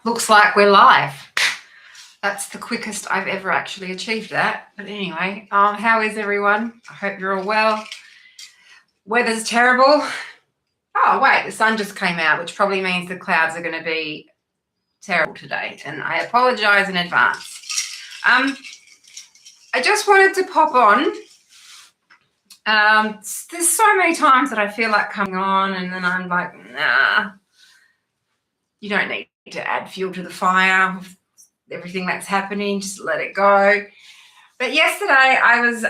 looks like we're live. That's the quickest I've ever actually achieved that. But anyway, how is everyone? I hope you're all well. Weather's terrible. Oh, wait, the sun just came out, which probably means the clouds are going to be terrible today. And I apologize in advance. I just wanted to pop on. There's so many times that I feel like coming on and then I'm like, nah, you don't need to add fuel to the fire. Everything that's happening, just let it go. But yesterday I was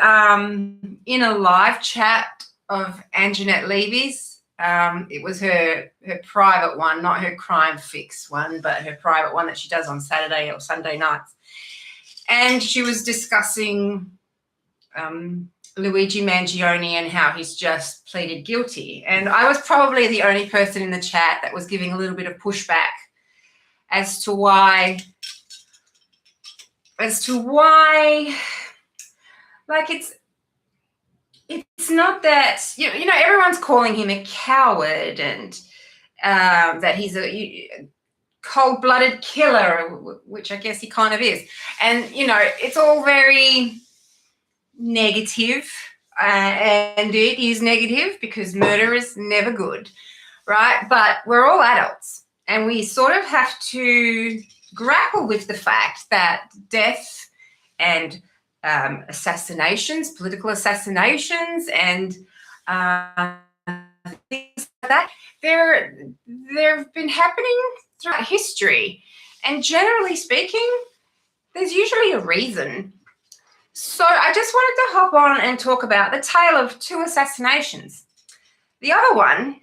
in a live chat of Angenette Levy's. It was her private one, not her crime fix one, but her private one that she does on Saturday or Sunday nights. And she was discussing Luigi Mangione and how he's just pleaded guilty. And I was probably the only person in the chat that was giving a little bit of pushback as to why, like it's not that, you know, everyone's calling him a coward and that he's a cold-blooded killer, which I guess he kind of is. And, you know, it's all very negative, and it is negative because murder is never good, right? But we're all adults and we sort of have to grapple with the fact that death and assassinations, political assassinations and things like that, they've been happening throughout history. And generally speaking, there's usually a reason. So I just wanted to hop on and talk about the tale of two assassinations. The other one,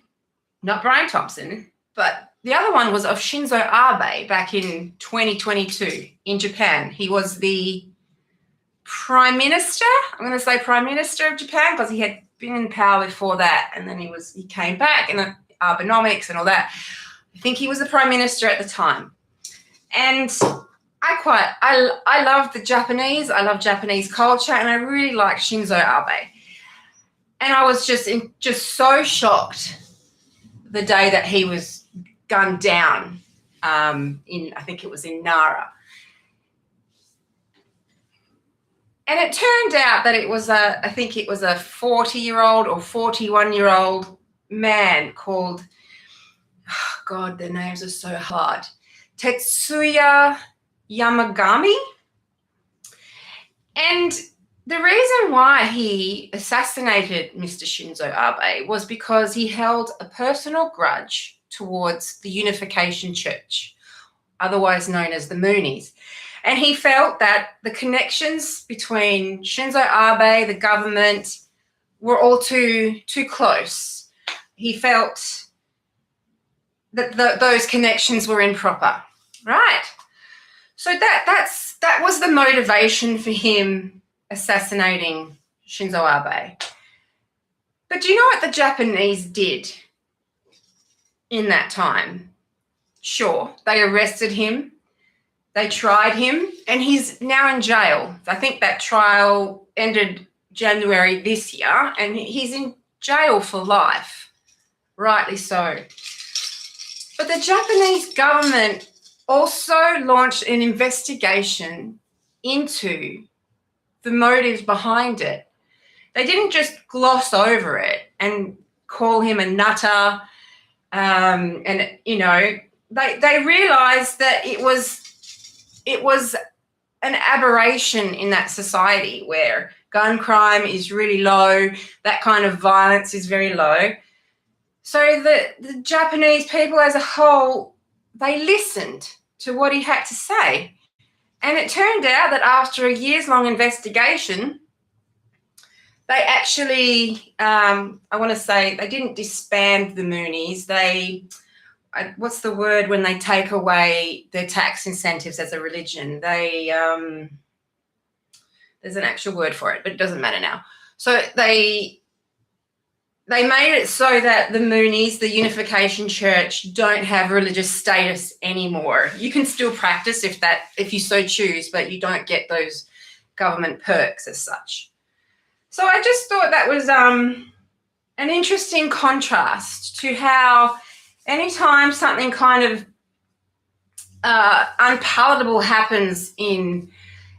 not Brian Thompson, but the other one was of Shinzo Abe back in 2022 in Japan. He was the prime minister, I'm going to say prime minister of Japan, because he had been in power before that, and then he came back and Abenomics and all that. I think he was the prime minister at the time. And I love the Japanese. I love Japanese culture, and I really like Shinzo Abe. And I was just so shocked the day that he was gunned down I think it was in Nara. And it turned out that it was I think it was a 40-year-old or 41-year-old man called, oh God, their names are so hard, Tetsuya Yamagami. And the reason why he assassinated Mr. Shinzo Abe was because he held a personal grudge towards the Unification Church, otherwise known as the Moonies. And he felt that the connections between Shinzo Abe, the government, were all too close. He felt that those connections were improper, right? So that was the motivation for him assassinating Shinzo Abe. But do you know what the Japanese did in that time? Sure, they arrested him, they tried him, and he's now in jail. I think that trial ended January this year, and he's in jail for life, rightly so. But the Japanese government also launched an investigation into the motives behind it. They didn't just gloss over it and call him a nutter, and you know, they realized that it was an aberration in that society where gun crime is really low, that kind of violence is very low. So the Japanese people as a whole, they listened to what he had to say. And it turned out that after a years-long investigation, they actually, I want to say, they didn't disband the Moonies. What's the word when they take away their tax incentives as a religion? There's an actual word for it, but it doesn't matter now. So they made it so that the Moonies, the Unification Church, don't have religious status anymore. You can still practice if you so choose, but you don't get those government perks as such. So I just thought that was an interesting contrast to how anytime something kind of unpalatable happens in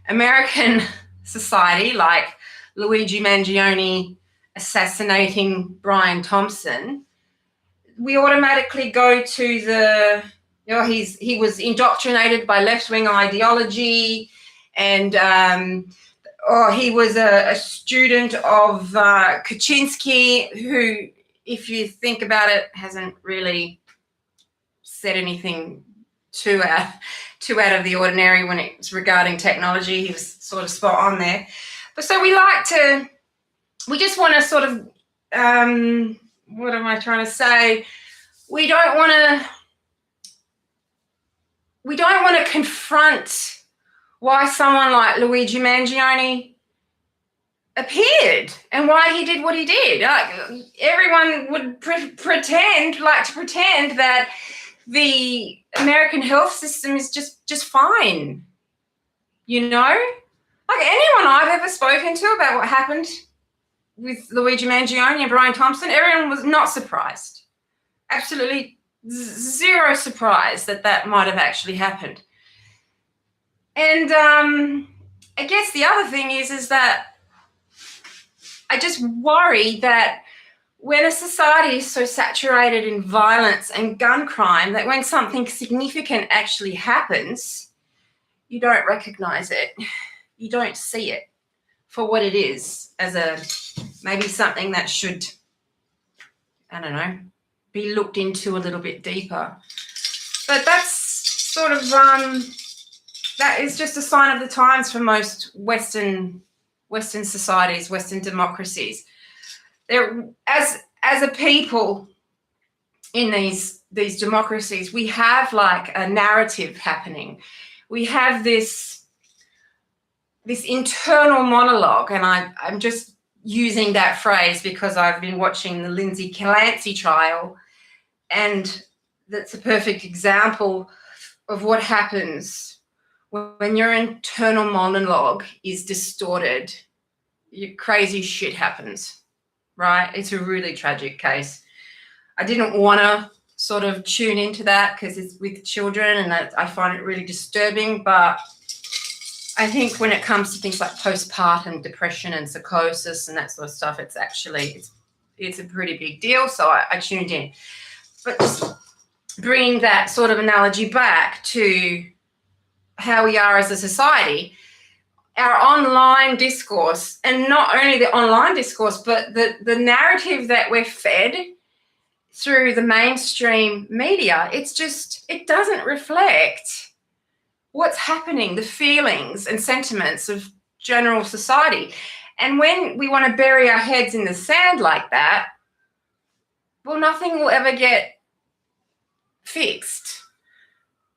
American society, like Luigi Mangione assassinating Brian Thompson, we automatically go to the, he was indoctrinated by left-wing ideology, and he was a student of Kaczynski, who, if you think about it, hasn't really said anything too out of the ordinary when it's regarding technology. He was sort of spot on there. But so we just want to sort of, what am I trying to say? We don't want to confront why someone like Luigi Mangione appeared and why he did what he did. Like, everyone would pretend that the American health system is just fine, you know? Like, anyone I've ever spoken to about what happened with Luigi Mangione and Brian Thompson, everyone was not surprised. Absolutely zero surprise that might have actually happened. And I guess the other thing is that I just worry that when a society is so saturated in violence and gun crime, that when something significant actually happens, you don't recognize it. You don't see it for what it is, as maybe something that should, I don't know, be looked into a little bit deeper. But that's sort of, that is just a sign of the times for most Western societies, Western democracies. They're, as a people in these democracies, we have like a narrative happening. We have this internal monologue, and I'm just using that phrase because I've been watching the Lindsay Clancy trial, and that's a perfect example of what happens when your internal monologue is distorted. Crazy shit happens, right? It's a really tragic case. I didn't want to sort of tune into that because it's with children, and I find it really disturbing. But I think when it comes to things like postpartum depression and psychosis and that sort of stuff, it's a pretty big deal. So I tuned in. But just bringing that sort of analogy back to how we are as a society, our online discourse, and not only the online discourse, but the narrative that we're fed through the mainstream media, it doesn't reflect what's happening, the feelings and sentiments of general society. And when we want to bury our heads in the sand like that, well, nothing will ever get fixed.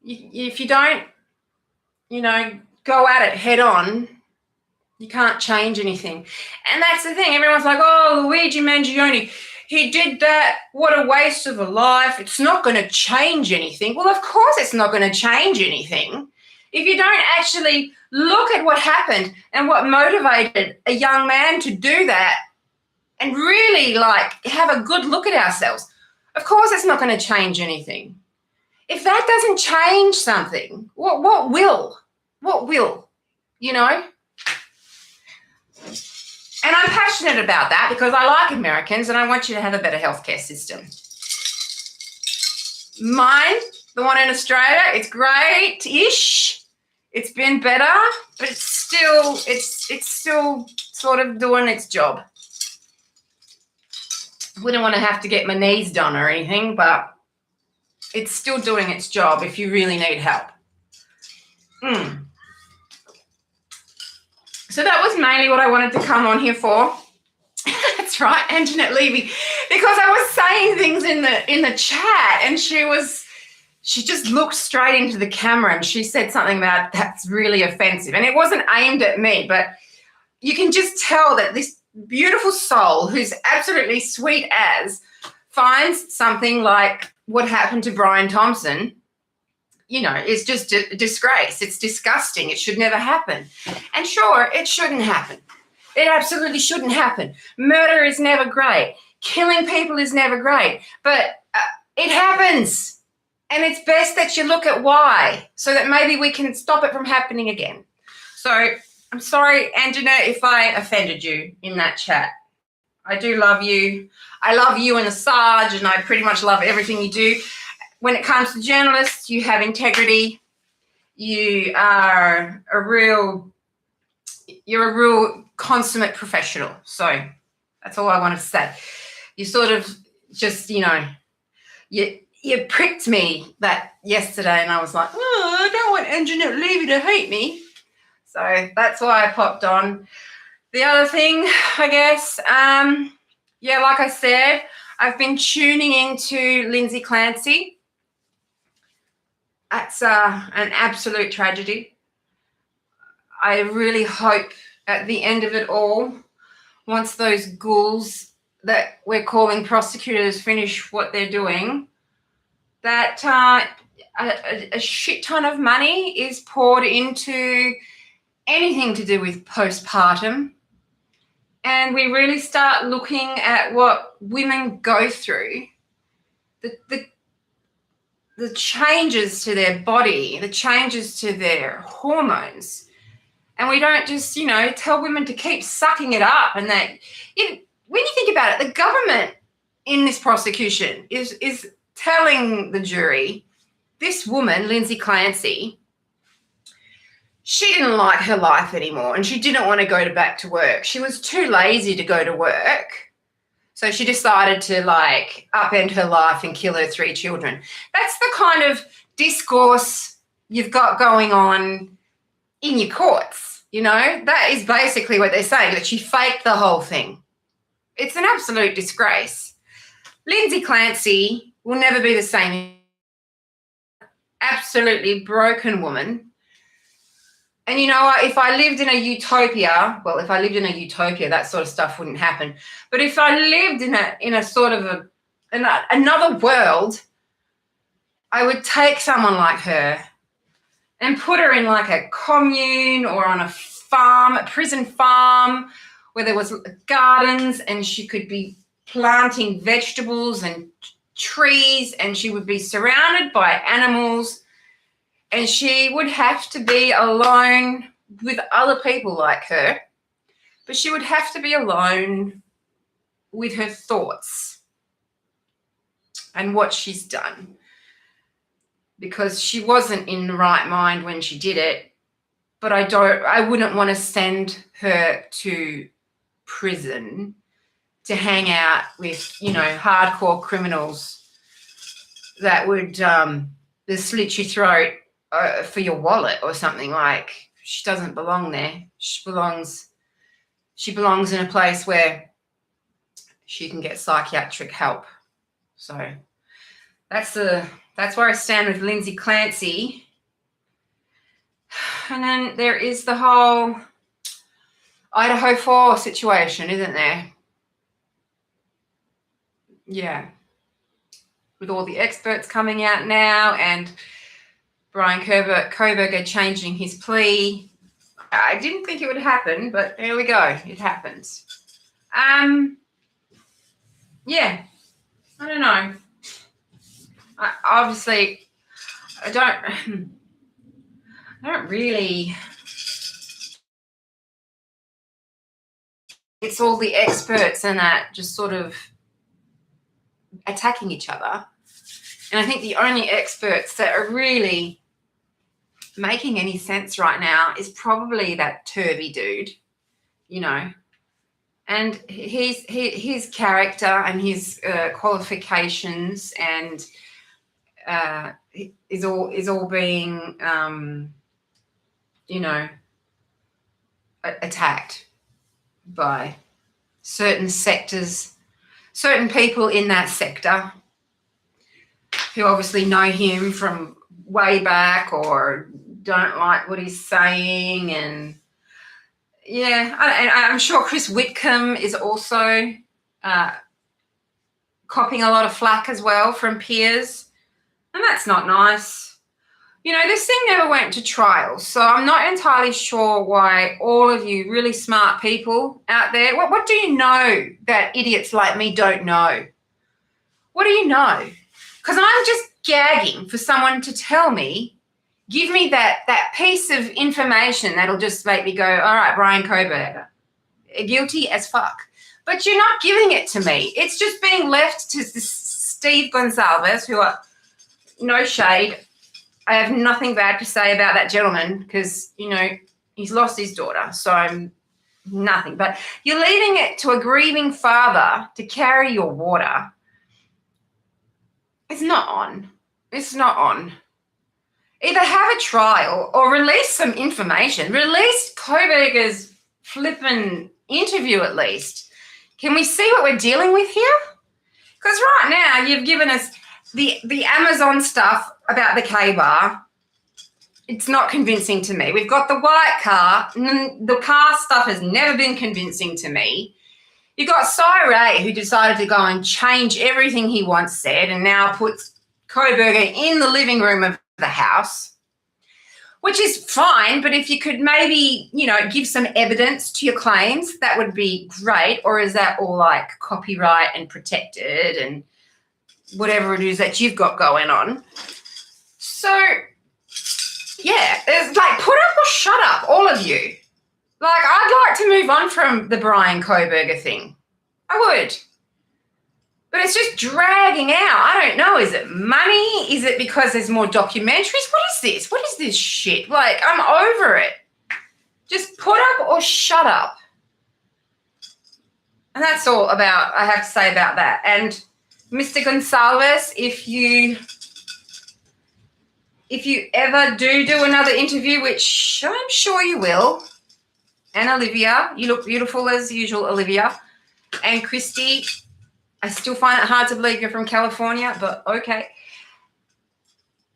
If you don't, go at it head on, you can't change anything. And that's the thing. Everyone's like, oh, Luigi Mangione, he did that. What a waste of a life. It's not going to change anything. Well, of course it's not going to change anything. If you don't actually look at what happened and what motivated a young man to do that and really have a good look at ourselves, of course it's not going to change anything. If that doesn't change something, what will? What will? And I'm passionate about that because I like Americans and I want you to have a better healthcare system. Mine, the one in Australia, it's great-ish. It's been better, but it's still sort of doing its job. Wouldn't want to have to get my knees done or anything, but it's still doing its job if you really need help. So that was mainly what I wanted to come on here for. That's right, Angenette Levy, because I was saying things in the chat, and she just looked straight into the camera and she said something about that's really offensive, and it wasn't aimed at me, but you can just tell that this beautiful soul, who's absolutely sweet as, finds something like what happened to Brian Thompson. It's just a disgrace. It's disgusting. It should never happen. And sure, it shouldn't happen. It absolutely shouldn't happen. Murder is never great. Killing people is never great. But it happens. And it's best that you look at why, so that maybe we can stop it from happening again. So I'm sorry, Angenette, if I offended you in that chat. I do love you. I love you and Assange, and I pretty much love everything you do. When it comes to journalists, you have integrity. You're a real consummate professional. So that's all I wanted to say. You sort of just, you pricked me that yesterday, and I was like, oh, I don't want Angenette Levy to hate me. So that's why I popped on. The other thing, I guess, like I said, I've been tuning into Lindsay Clancy. That's an absolute tragedy. I really hope at the end of it all, once those ghouls that we're calling prosecutors finish what they're doing, that a shit ton of money is poured into anything to do with postpartum. And we really start looking at what women go through, the changes to their body, the changes to their hormones. And we don't just, tell women to keep sucking it up. And that, when you think about it, the government in this prosecution is telling the jury, this woman, Lindsay Clancy, she didn't like her life anymore, and she didn't want to go back to work. She was too lazy to go to work. So she decided to upend her life and kill her 3 children. That's the kind of discourse you've got going on in your courts. That is basically what they're saying, that she faked the whole thing. It's an absolute disgrace. Lindsay Clancy will never be the same. Absolutely broken woman. And you know what? If I lived in a utopia, that sort of stuff wouldn't happen. But if I lived in a sort of another world, I would take someone like her and put her in a commune or on a farm, a prison farm, where there was gardens, and she could be planting vegetables and trees, and she would be surrounded by animals. And she would have to be alone with other people like her, but she would have to be alone with her thoughts and what she's done, because she wasn't in the right mind when she did it. But I wouldn't want to send her to prison to hang out with, hardcore criminals that would slit your throat for your wallet or something. She doesn't belong there. She belongs in a place where she can get psychiatric help. So that's where I stand with Lindsay Clancy. And then there is the whole Idaho 4 situation, isn't there? Yeah. With all the experts coming out now, and Brian Koberger changing his plea. I didn't think it would happen, but there we go. It happens. Yeah. I don't know. I don't really. It's all the experts and that just sort of attacking each other. And I think the only experts that are really making any sense right now is probably that Turvey dude, and his character and his qualifications and is all being attacked by certain sectors, certain people in that sector who obviously know him from way back or don't like what he's saying. And I'm sure Chris Whitcomb is also copping a lot of flack as well from peers, and that's not nice. This thing never went to trial, so I'm not entirely sure why all of you really smart people out there, what do you know that idiots like me don't know? What do you know? Because gagging for someone to tell me, give me that piece of information that'll just make me go, all right, Brian Koberger, guilty as fuck. But you're not giving it to me. It's just being left to this Steve Gonsalves, who are, no shade, I have nothing bad to say about that gentleman because, he's lost his daughter. So I'm nothing. But you're leaving it to a grieving father to carry your water. It's not on. It's not on. Either have a trial or release some information. Release Koberger's flippin' interview at least. Can we see what we're dealing with here? Because right now you've given us the Amazon stuff about the K-bar. It's not convincing to me. We've got the white car. The car stuff has never been convincing to me. You've got Cy Ray, who decided to go and change everything he once said and now puts Koberger in the living room of the house, which is fine, but if you could maybe, give some evidence to your claims, that would be great. Or is that all like copyright and protected and whatever it is that you've got going on? So, yeah, it's like put up or shut up, all of you. Like, I'd like to move on from the Brian Koberger thing. I would. But it's just dragging out. I don't know. Is it money? Is it because there's more documentaries? What is this? What is this shit? Like, I'm over it. Just put up or shut up. And that's all I have to say about that. And Mr. Gonsalves, if you ever do another interview, which I'm sure you will, and Olivia, you look beautiful as usual, Olivia, and Christy, I still find it hard to believe you're from California, but okay.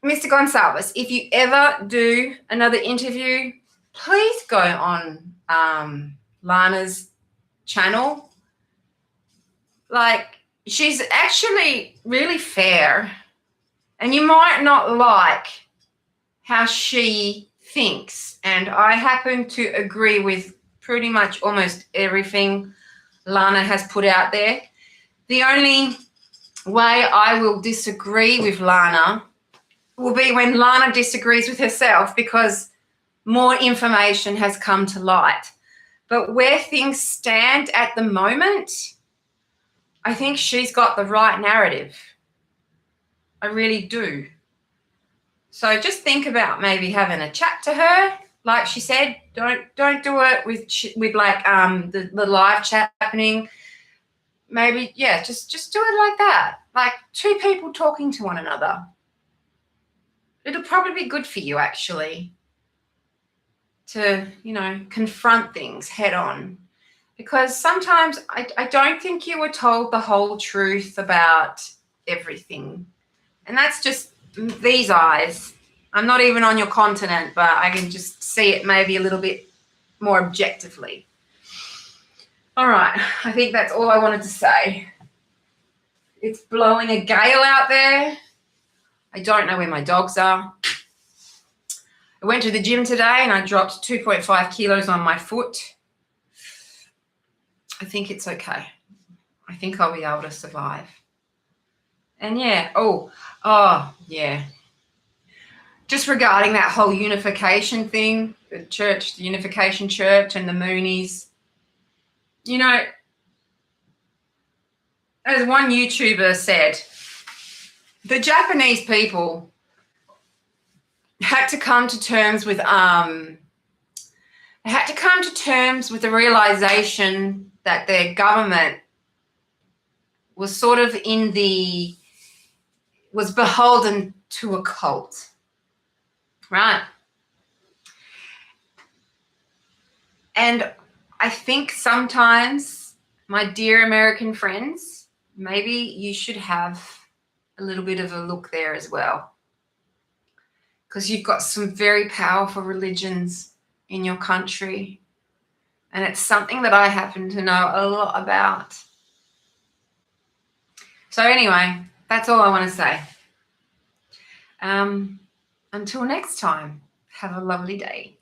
Mr. Gonsalves, if you ever do another interview, please go on Lana's channel. Like, she's actually really fair, and you might not like how she thinks, and I happen to agree with pretty much almost everything Lana has put out there. The only way I will disagree with Lana will be when Lana disagrees with herself, because more information has come to light. But where things stand at the moment, I think she's got the right narrative. I really do. So just think about maybe having a chat to her. Like she said, don't do it with like the live chat happening. Maybe, yeah, just do it like that. Like two people talking to one another. It'll probably be good for you, actually, to, confront things head on. Because sometimes I don't think you were told the whole truth about everything. And that's just these eyes. I'm not even on your continent, but I can just see it maybe a little bit more objectively. All right, I think that's all I wanted to say. It's blowing a gale out there. I don't know where my dogs are. I went to the gym today and I dropped 2.5 kilos on my foot. I think it's okay. I think I'll be able to survive. And yeah, yeah. Just regarding that whole unification thing, the Unification Church and the Moonies, as one YouTuber said, the Japanese people had to come to terms with the realization that their government was sort of was beholden to a cult, right? And I think sometimes, my dear American friends, maybe you should have a little bit of a look there as well, because you've got some very powerful religions in your country, and it's something that I happen to know a lot about. So anyway, that's all I want to say. Until next time, have a lovely day.